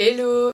Hello!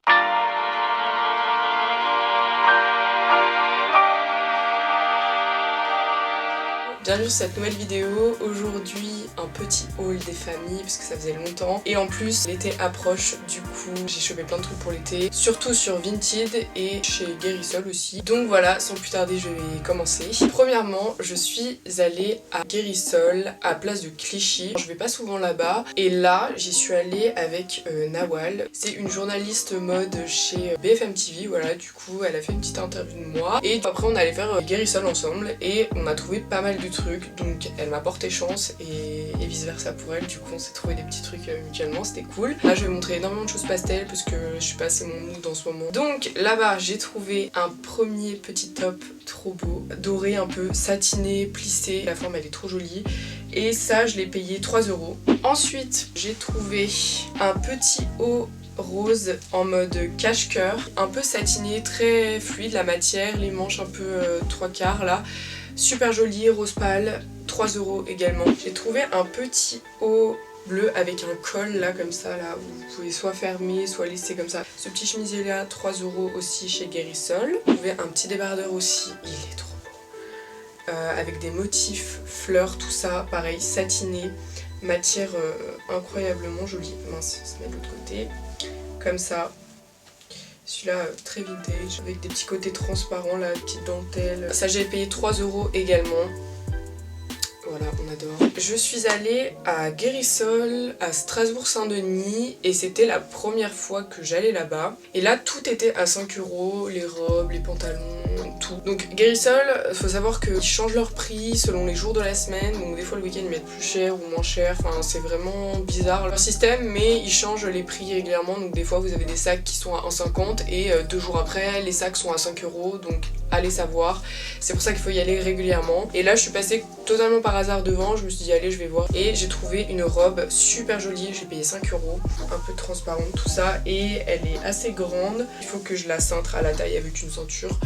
Bienvenue sur cette nouvelle vidéo. Aujourd'hui un petit haul des familles parce que ça faisait longtemps et en plus l'été approche, du coup j'ai chopé plein de trucs pour l'été, surtout sur Vinted et chez Guérissol aussi. Donc voilà, sans plus tarder je vais commencer. Premièrement, je suis allée à Guérissol à place de Clichy. Je vais pas souvent là-bas et là j'y suis allée avec Nawal. C'est une journaliste mode chez BFM TV, voilà, du coup elle a fait une petite interview de moi et après on allait faire Guérissol ensemble et on a trouvé pas mal de trucs, donc elle m'a porté chance et vice versa pour elle, du coup on s'est trouvé des petits trucs mutuellement, c'était cool. Là je vais montrer énormément de choses pastel parce que je suis pas assez mon mood en ce moment. Donc là-bas j'ai trouvé un premier petit top trop beau, doré un peu, satiné, plissé, la forme elle est trop jolie et ça je l'ai payé 3 €. Ensuite j'ai trouvé un petit haut rose en mode cache-cœur, un peu satiné, très fluide la matière, les manches un peu 3/4 là. Super joli, rose pâle, 3 € également. J'ai trouvé un petit haut bleu avec un col là comme ça là où vous pouvez soit fermer soit laisser comme ça. Ce petit chemisier là, 3 € aussi chez Guérissol. J'ai trouvé un petit débardeur aussi, il est trop beau. Avec des motifs, fleurs, tout ça, pareil, satiné, matière incroyablement jolie. Mince, ça se met de l'autre côté, comme ça. Celui-là très vintage avec des petits côtés transparents là, petites dentelles. Ça j'ai payé 3 € également. Voilà, on adore. Je suis allée à Guérissol, à Strasbourg-Saint-Denis et c'était la première fois que j'allais là-bas. Et là tout était à 5 €, les robes, les pantalons, tout. Donc Guérissol, faut savoir qu'ils changent leur prix selon les jours de la semaine. Donc des fois le week-end ils mettent plus cher ou moins cher. Enfin c'est vraiment bizarre leur système, mais ils changent les prix régulièrement. Donc des fois vous avez des sacs qui sont à 1,50 € et 2 jours après les sacs sont à 5 €. Donc allez savoir. C'est pour ça qu'il faut y aller régulièrement. Et là je suis passée totalement par hasard devant, je me suis dit allez je vais voir. Et j'ai trouvé une robe super jolie, j'ai payé 5 €, un peu transparente tout ça. Et elle est assez grande, il faut que je la cintre à la taille avec une ceinture.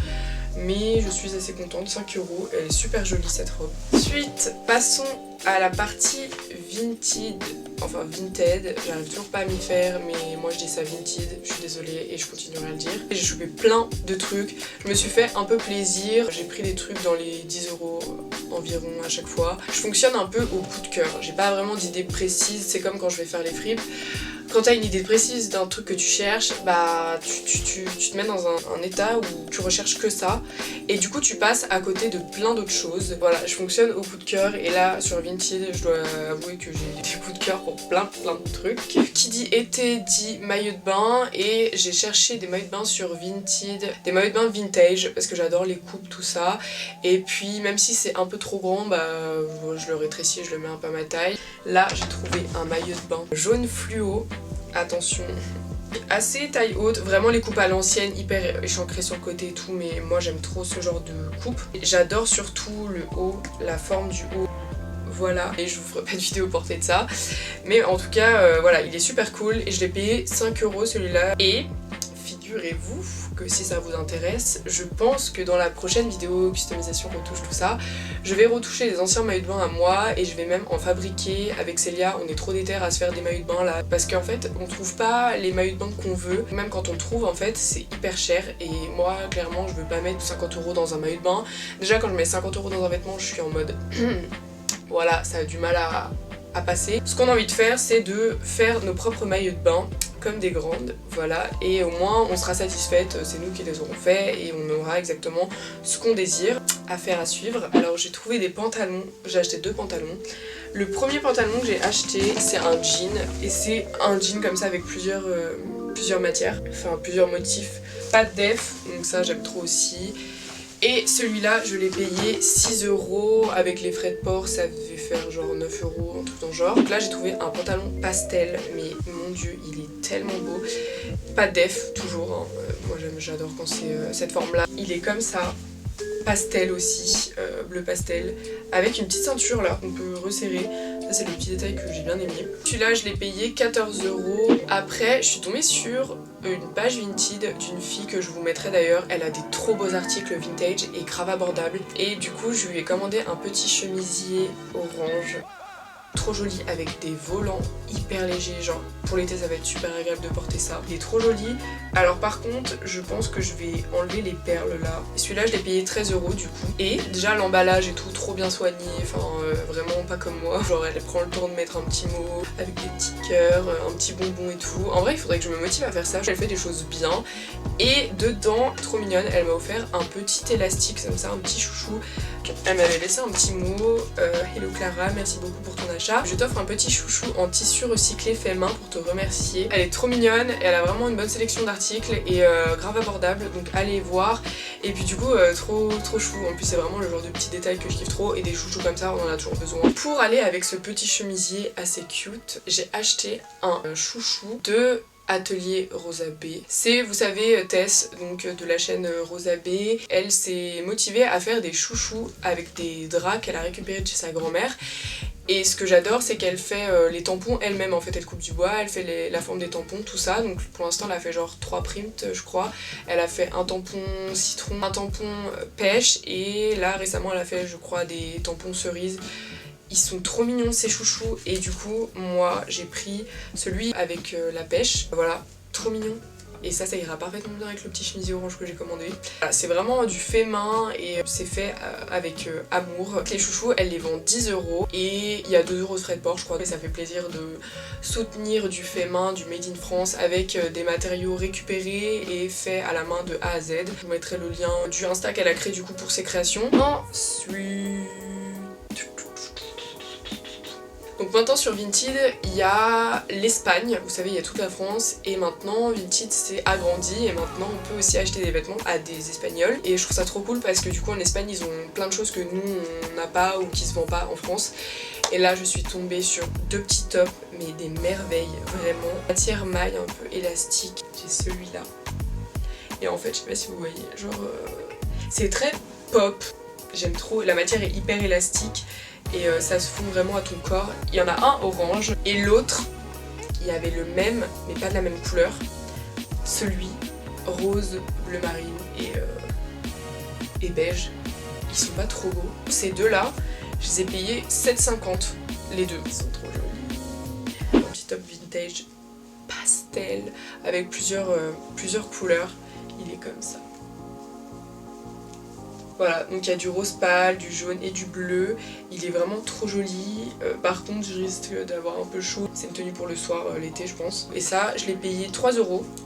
Mais je suis assez contente, 5 €, elle est super jolie cette robe. Ensuite, passons à la partie Vinted, enfin Vinted, j'arrive toujours pas à m'y faire, mais moi je dis ça Vinted, je suis désolée et je continuerai à le dire. J'ai chopé plein de trucs, je me suis fait un peu plaisir, j'ai pris des trucs dans les 10 € environ à chaque fois. Je fonctionne un peu au coup de cœur, j'ai pas vraiment d'idée précise, c'est comme quand je vais faire les fripes. Quand t'as une idée précise d'un truc que tu cherches, bah tu te mets dans un état où tu recherches que ça et du coup tu passes à côté de plein d'autres choses. Voilà, je fonctionne au coup de cœur et là sur Vinted je dois avouer que j'ai des coups de cœur pour plein de trucs. Qui dit été dit maillot de bain et j'ai cherché des maillots de bain sur Vinted, des maillots de bain vintage parce que j'adore les coupes tout ça et puis même si c'est un peu trop grand, bah je le rétrécis, je le mets un peu à ma taille. Là j'ai trouvé un maillot de bain jaune fluo. Attention, assez taille haute, vraiment les coupes à l'ancienne, hyper échancrées sur le côté et tout, mais moi j'aime trop ce genre de coupe. J'adore surtout le haut, la forme du haut, voilà, et je vous ferai pas de vidéo portée de ça, mais en tout cas voilà, il est super cool et je l'ai payé 5 € celui-là. Et figurez-vous que si ça vous intéresse, je pense que dans la prochaine vidéo customisation, retouche, tout ça, je vais retoucher les anciens maillots de bain à moi et je vais même en fabriquer avec Célia. On est trop déter à se faire des maillots de bain là parce qu'en fait on trouve pas les maillots de bain qu'on veut, même quand on le trouve en fait c'est hyper cher et moi clairement je veux pas mettre 50 € dans un maillot de bain. Déjà quand je mets 50 € dans un vêtement je suis en mode voilà, ça a du mal à passer. Ce qu'on a envie de faire c'est de faire nos propres maillots de bain comme des grandes, voilà, et au moins on sera satisfaite, c'est nous qui les aurons fait et on aura exactement ce qu'on désire. Affaire à suivre. Alors j'ai trouvé des pantalons, j'ai acheté 2 pantalons. Le premier pantalon que j'ai acheté c'est un jean et c'est un jean comme ça avec plusieurs matières, enfin plusieurs motifs, pas de def, donc ça j'aime trop aussi. Et celui-là, je l'ai payé 6 € avec les frais de port, ça devait faire genre 9 €, un truc dans le genre. Donc là, j'ai trouvé un pantalon pastel, mais mon dieu, il est tellement beau. Pas de def, toujours, hein. Moi j'adore quand c'est cette forme-là. Il est comme ça, pastel aussi, bleu pastel, avec une petite ceinture là qu'on peut resserrer. Ça c'est le petit détail que j'ai bien aimé. Celui-là je l'ai payé 14 €. Après je suis tombée sur une page Vinted d'une fille que je vous mettrai d'ailleurs. Elle a des trop beaux articles vintage et grave abordables. Et du coup je lui ai commandé un petit chemisier orange. trop joli avec des volants hyper légers, genre pour l'été ça va être super agréable de porter ça. Il est trop joli. Alors par contre je pense que je vais enlever les perles là. Celui-là je l'ai payé 13 € du coup. Et déjà l'emballage et tout trop bien soigné, enfin vraiment pas comme moi. Genre elle prend le temps de mettre un petit mot avec des petits cœurs, un petit bonbon et tout. En vrai il faudrait que je me motive à faire ça, elle fait des choses bien. Et dedans, trop mignonne, elle m'a offert un petit élastique comme ça, un petit chouchou. Elle m'avait laissé un petit mot, hello Clara, merci beaucoup pour ton achat. Je t'offre un petit chouchou en tissu recyclé fait main pour te remercier. Elle est trop mignonne, elle a vraiment une bonne sélection d'articles et grave abordable, donc allez voir. Et puis du coup, trop chou, en plus c'est vraiment le genre de petits détails que je kiffe trop et des chouchous comme ça, on en a toujours besoin. Pour aller avec ce petit chemisier assez cute, j'ai acheté un chouchou de Atelier Rosa B. C'est, vous savez, Tess, donc de la chaîne Rosa B, elle s'est motivée à faire des chouchous avec des draps qu'elle a récupérés de chez sa grand-mère. Et ce que j'adore, c'est qu'elle fait les tampons elle-même, en fait, elle coupe du bois, elle fait la forme des tampons, tout ça. Donc pour l'instant, elle a fait genre 3 prints, je crois. Elle a fait un tampon citron, un tampon pêche, et là, récemment, elle a fait, je crois, des tampons cerises. Ils sont trop mignons ces chouchous et du coup moi j'ai pris celui avec la pêche, voilà, trop mignon. Et ça ira parfaitement bien avec le petit chemisier orange que j'ai commandé. Voilà, c'est vraiment du fait main et c'est fait avec amour. Les chouchous elles les vendent 10 € et il y a 2 € de frais de port je crois. Et ça fait plaisir de soutenir du fait main, du made in France avec des matériaux récupérés et faits à la main de A à Z. Je vous mettrai le lien du Insta qu'elle a créé du coup pour ses créations. Ensuite... Donc maintenant sur Vinted, il y a l'Espagne, vous savez il y a toute la France et maintenant Vinted s'est agrandi et maintenant on peut aussi acheter des vêtements à des Espagnols et je trouve ça trop cool parce que du coup en Espagne ils ont plein de choses que nous on n'a pas ou qui se vendent pas en France. Et là je suis tombée sur 2 petits tops mais des merveilles vraiment. Matière maille un peu élastique, j'ai celui-là. Et en fait je sais pas si vous voyez, genre c'est très pop, j'aime trop, la matière est hyper élastique. Et ça se fond vraiment à ton corps. Il y en a un orange et l'autre, il y avait le même mais pas de la même couleur. Celui rose, bleu marine et beige. Ils sont pas trop beaux. Ces deux là, je les ai payés 7,50 € les deux. Ils sont trop jolis. Un petit top vintage pastel avec plusieurs couleurs. Il est comme ça. Voilà, donc il y a du rose pâle, du jaune et du bleu. Il est vraiment trop joli. Par contre, je risque d'avoir un peu chaud. C'est une tenue pour le soir, l'été, je pense. Et ça, je l'ai payé 3 €.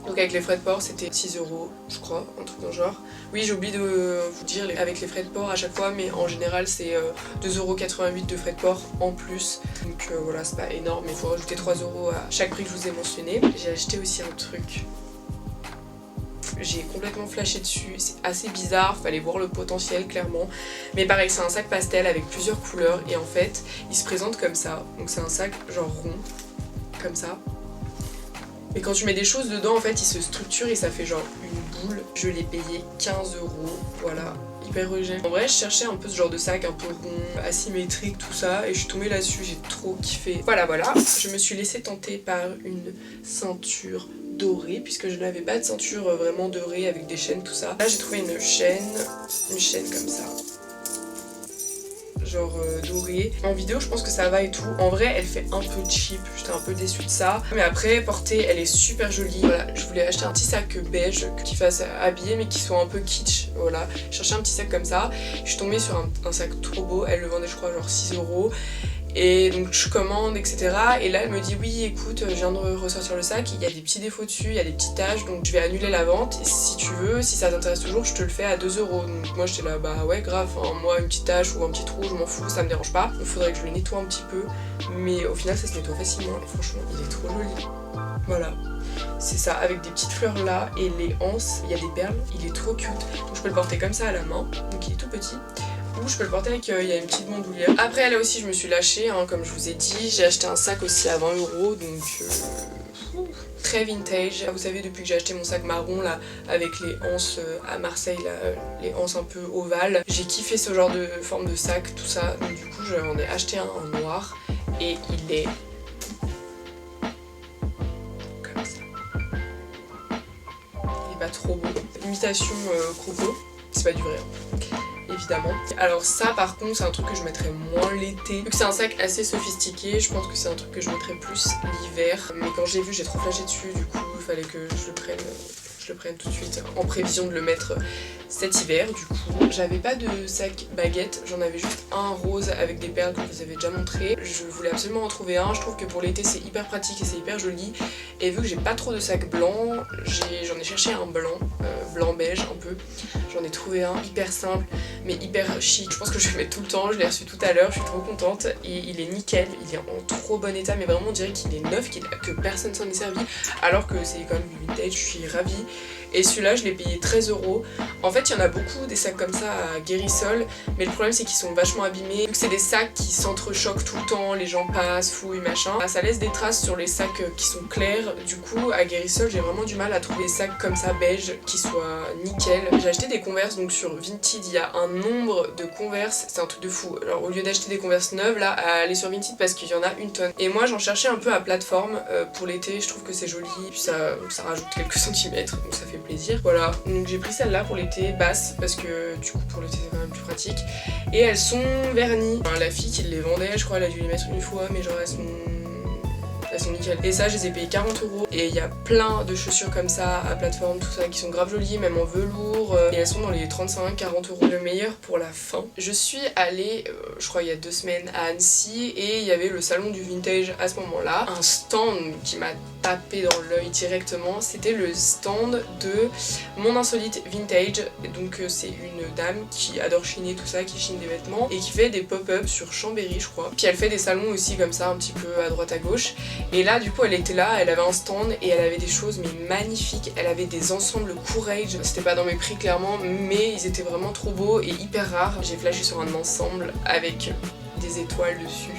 Donc avec les frais de port, c'était 6 €, je crois, un truc dans le genre. Oui, j'ai oublié de vous dire avec les frais de port à chaque fois, mais en général, c'est 2,88 € de frais de port en plus. Donc voilà, c'est pas énorme, mais il faut rajouter 3 € à chaque prix que je vous ai mentionné. J'ai acheté aussi un truc. J'ai complètement flashé dessus, c'est assez bizarre, fallait voir le potentiel clairement. Mais pareil, c'est un sac pastel avec plusieurs couleurs et en fait, il se présente comme ça. Donc c'est un sac genre rond, comme ça. Mais quand tu mets des choses dedans, en fait, il se structure et ça fait genre une boule. Je l'ai payé 15 €, voilà. Hyper original. En vrai je cherchais un peu ce genre de sac un peu rond, asymétrique, tout ça et je suis tombée là-dessus, j'ai trop kiffé. Voilà, je me suis laissée tenter par une ceinture dorée puisque je n'avais pas de ceinture vraiment dorée avec des chaînes, tout ça. Là j'ai trouvé une chaîne comme ça. Genre dorée. En vidéo je pense que ça va et tout. En vrai elle fait un peu cheap, j'étais un peu déçue de ça. Mais après portée elle est super jolie. Voilà, je voulais acheter un petit sac beige qui fasse habillé mais qui soit un peu kitsch. Voilà, je cherchais un petit sac comme ça. Je suis tombée sur un sac trop beau, elle le vendait je crois genre 6 €. Et donc je commande, etc. Et là elle me dit oui écoute, je viens de ressortir le sac, il y a des petits défauts dessus, il y a des petites taches, donc je vais annuler la vente. Et si tu veux, si ça t'intéresse toujours, je te le fais à 2 €. Donc moi j'étais là, bah ouais grave, hein, moi une petite tache ou un petit trou, je m'en fous, ça me dérange pas. Il faudrait que je le nettoie un petit peu, mais au final ça se nettoie facilement et franchement il est trop joli. Voilà. C'est ça, avec des petites fleurs là et les anses, il y a des perles, il est trop cute. Donc je peux le porter comme ça à la main, donc il est tout petit. Ou je peux le porter avec, il y a une petite bandoulière. Après là aussi je me suis lâchée, hein, comme je vous ai dit. J'ai acheté un sac aussi à 20 €, donc très vintage. Vous savez depuis que j'ai acheté mon sac marron là, avec les anses à Marseille, là, les anses un peu ovales. J'ai kiffé ce genre de forme de sac, tout ça. Donc du coup j'en ai acheté un en noir et il est comme ça. Il est pas trop beau. Imitation croco, c'est pas du vrai. Hein. évidemment. Alors ça par contre c'est un truc que je mettrais moins l'été. Vu que c'est un sac assez sophistiqué, je pense que c'est un truc que je mettrais plus l'hiver. Mais quand j'ai vu, j'ai trop flashé dessus, du coup il fallait que je le prenne tout de suite en prévision de le mettre cet hiver. Du coup j'avais pas de sac baguette, j'en avais juste un rose avec des perles que je vous avais déjà montré. Je voulais absolument en trouver un, je trouve que pour l'été c'est hyper pratique et c'est hyper joli. Et vu que j'ai pas trop de sacs blancs, j'en ai cherché un blanc, blanc beige un peu. J'en ai trouvé un hyper simple mais hyper chic, je pense que je vais le mettre tout le temps, je l'ai reçu tout à l'heure, je suis trop contente et il est nickel, il est en trop bon état, mais vraiment on dirait qu'il est neuf, que personne s'en est servi alors que c'est quand même du vintage, je suis ravie. Et celui-là je l'ai payé 13 €. En fait il y en a beaucoup des sacs comme ça à Guérisol, mais le problème c'est qu'ils sont vachement abîmés. Vu que c'est des sacs qui s'entrechoquent tout le temps, les gens passent, fouillent, machin, ça laisse des traces sur les sacs qui sont clairs. Du coup à Guérisol j'ai vraiment du mal à trouver des sacs comme ça beige qui soient nickel. J'ai acheté des Converse, donc sur Vinted il y a un nombre de Converse, c'est un truc de fou. Alors au lieu d'acheter des Converse neuves là, à aller sur Vinted parce qu'il y en a une tonne. Et moi j'en cherchais un peu à plateforme pour l'été, je trouve que c'est joli, puis ça rajoute quelques centimètres, donc ça fait plaisir. Voilà, donc j'ai pris celle-là pour l'été, basse, parce que du coup pour l'été c'est quand même plus pratique. Et elles sont vernies. Enfin, la fille qui les vendait, je crois, elle a dû les mettre une fois, mais genre elles sont nickel. Et ça je les ai payées 40 €. Et il y a plein de chaussures comme ça à plateforme, tout ça, qui sont grave jolies, même en velours. Et elles sont dans les 35-40 €. Le meilleur pour la fin. Je suis allée, je crois il y a 2 semaines, à Annecy, et il y avait le salon du vintage à ce moment-là. Un stand qui m'a tapé dans l'œil directement, c'était le stand de Mon Insolite Vintage. Donc c'est une dame qui adore chiner tout ça, qui chine des vêtements et qui fait des pop-up sur Chambéry je crois. Puis elle fait des salons aussi comme ça un petit peu à droite à gauche. Et là du coup elle était là, elle avait un stand et elle avait des choses mais magnifiques. Elle avait des ensembles Courage, c'était pas dans mes prix clairement, mais ils étaient vraiment trop beaux et hyper rares. J'ai flashé sur un ensemble avec des étoiles dessus,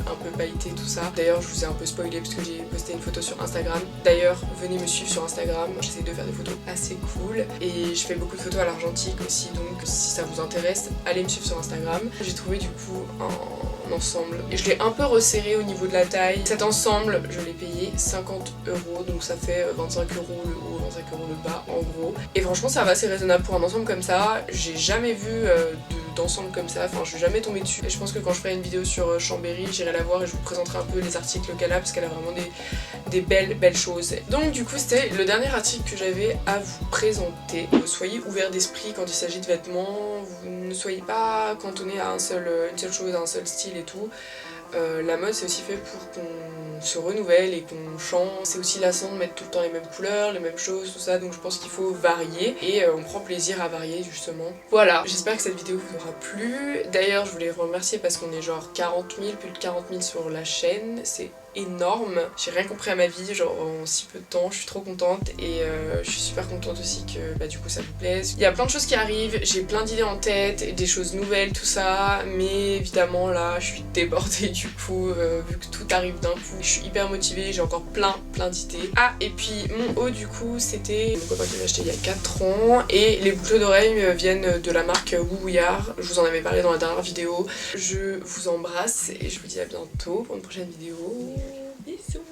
un peu pailleté tout ça. D'ailleurs je vous ai un peu spoilé parce que j'ai posté une photo sur Instagram. D'ailleurs venez me suivre sur Instagram, j'essaie de faire des photos assez cool et je fais beaucoup de photos à l'argentique aussi, donc si ça vous intéresse allez me suivre sur Instagram. J'ai trouvé du coup un ensemble et je l'ai un peu resserré au niveau de la taille. Cet ensemble je l'ai payé 50 €, donc ça fait 25 € le haut, 25 € le bas en gros. Et franchement ça va, c'est raisonnable pour un ensemble comme ça. J'ai jamais vu d'ensemble comme ça, enfin je suis jamais tombée dessus. Et je pense que quand je ferai une vidéo sur Chambéry, j'irai la voir et je vous présenterai un peu les articles qu'elle a parce qu'elle a vraiment des belles choses. Donc du coup c'était le dernier article que j'avais à vous présenter. Soyez ouverts d'esprit quand il s'agit de vêtements, vous ne soyez pas cantonnés à une seule chose, à un seul style et tout. La mode c'est aussi fait pour qu'on se renouvelle et qu'on change. C'est aussi lassant de mettre tout le temps les mêmes couleurs, les mêmes choses, tout ça, donc je pense qu'il faut varier et on prend plaisir à varier justement. Voilà, j'espère que cette vidéo vous aura plu. D'ailleurs je voulais vous remercier parce qu'on est genre 40 000, plus de 40 000 sur la chaîne, c'est énorme. J'ai rien compris à ma vie genre en si peu de temps, je suis trop contente et je suis super contente aussi que bah, du coup ça vous plaise. Il y a plein de choses qui arrivent, j'ai plein d'idées en tête, et des choses nouvelles tout ça, mais évidemment là je suis débordée du coup vu que tout arrive d'un coup. Je suis hyper motivée, j'ai encore plein d'idées. Ah et puis mon haut du coup c'était mon copain qui l'a acheté il y a 4 ans et les boucles d'oreilles viennent de la marque Woowouillard. Je vous en avais parlé dans la dernière vidéo. Je vous embrasse et je vous dis à bientôt pour une prochaine vidéo. Bisous.